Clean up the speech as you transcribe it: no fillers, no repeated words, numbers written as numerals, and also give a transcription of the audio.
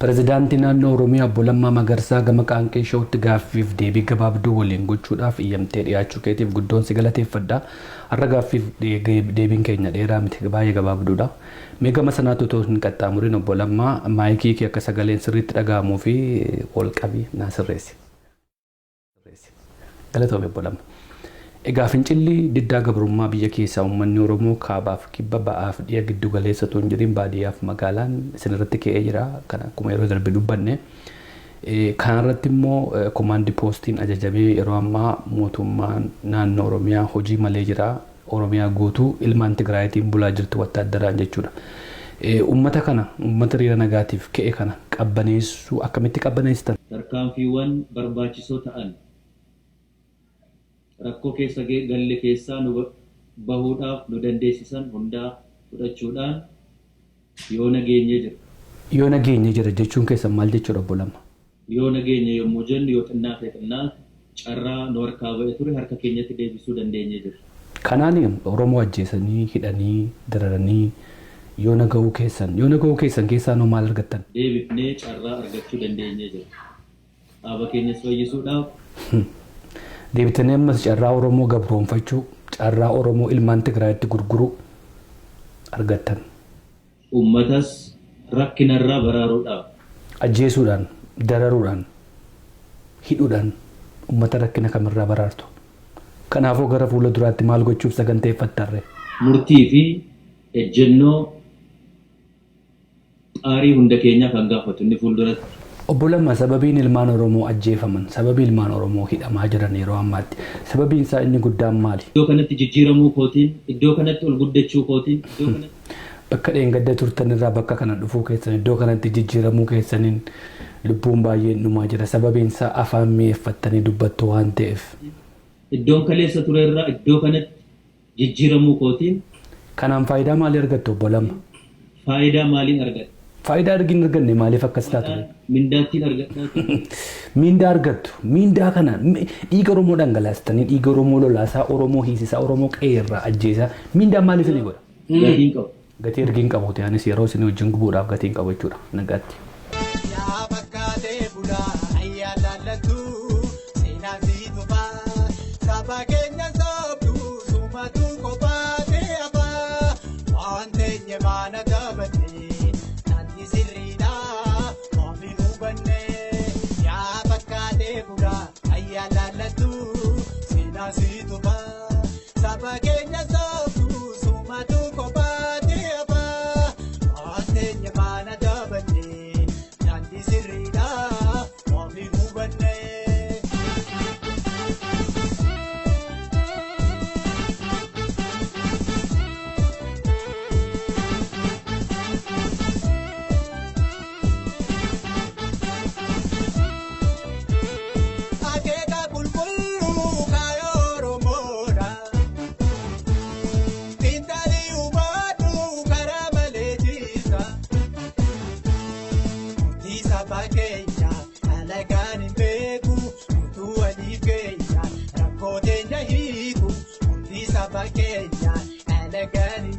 Pireezidaantii naannoo Oromiyaa Obbo Lammaa Magarsaa gama qaanqee shootti gaaffiif deebii gabaabduu waliin gochuudhaaf iyyamtee dhiyaachuu keetiif guddoon si galateeffadha. Har'a gaaffiif deebiin keenya dheeraa miti baay'ee gabaabduudha. Mee gama sanaatu otoo hin qaxxaamurin Obbo Lammaa maayikii kee akka sagaleen sirriitti dhaga'amuu fi ol qabii naa sirreessi. Galatoomii Obbo Lammaa. Egaa fincilli diddaa gabrummaa biyya keessaa uummanni Oromoo kaabaaf kibba ba'aaf dhiya giddu galeessa tuun jirin baadiyyaaf magaalaan isinirratti ka'ee jira. Kana akkuma yeroo darbe dubbanne. Kanarratti immoo komaandi poostiin ajajamee yeroo ammaa mootummaan naannoo Oromiyaa hojii malee jira. Oromiyaa guutuu ilmaan Tigraayitiin bulaa jirtu wattaaddaraan jechuudha. Uummata kana uummata hiriira nagaatiif ka'e kana qabbaneessuu akkamitti qabbaneessitan? Tarkaanfiiwwan barbaachisoo ta'an rakkoo keessa galle keessaa nu bahuudhaaf nu dandeessisan hundaa fudhachuudhaan yoo nageenye jira. Yoo nageenye jira jechuun keessan maal jechuudha Obbo Lammaa? Yoo nageenye yommuu jennu yoo xinnaa fi xinnaa carraa nu harkaa ba'e ture harka keenyatti deebisuu dandeenye jira. Kanaan Oromoo ajjeesanii hidhanii dararanii yoo nagahuu keessan keessaa noo maal argattan? Deebifnee carraa argachuu dandeenye jira. Dhaaba keenyas fayyisuudhaaf. Deebitanii ammas carraa Oromoo gabroonfachuu, carraa Oromoo ilmaan Tigraayitti gurguruu argattan. Uummatas rakkinarraa baraaruudhaaf. Ajjeesuudhaan, dararuudhaan, hidhuudhaan uummata rakkina kamirraa baraartu. Kanaafuu gara fuula duraatti maal gochuuf saganteeffattarre? Murtii fi ejjennoo xaarii hunda keenyaa kan gaafatu inni fuulduratti. Obbo Lammaa sababiin ilmaan Oromoo ajjeefaman, sababii ilmaan Oromoo hidhamaa jiran yeroo ammaatti sababiin isaa inni guddaan maali? Iddoo kanatti jijjiiramuu kootiin, iddoo kanatti ol guddachuu kootiin, iddoo kanatti bakka dheengadda turtan irraa bakka kana dhufuu keessan, iddoo kanatti jijjiiramuu keessaniin lubbuun baay'een dhumaa jira. Sababiin isaa afaan mi'eeffattanii dubbattu waan ta'eef. Iddoon kaleessa ture irraa iddoo kanatti jijjiiramuu kootiin. Kanaan faayidaa maalii argattu Obbo Lammaa? Faayidaa maaliin argattu? Faayidaa arganne maaliif akkas taatu? Mindaattiin argattu. Mindaa argattu. Mindaa kana dhiiga Oromoo dhangalaastanii dhiiga Oromoo lolaasaa Oromoo hiisisaa Oromoo qe'eerraa ajjeesaa mindaa maaliif ni godha? Gatiin qabu. Gatii ergiin qabu ta'anis yeroo isin wajjin gubuudhaaf gatiin qabu jechuudha nagaatti. Kenya, and again in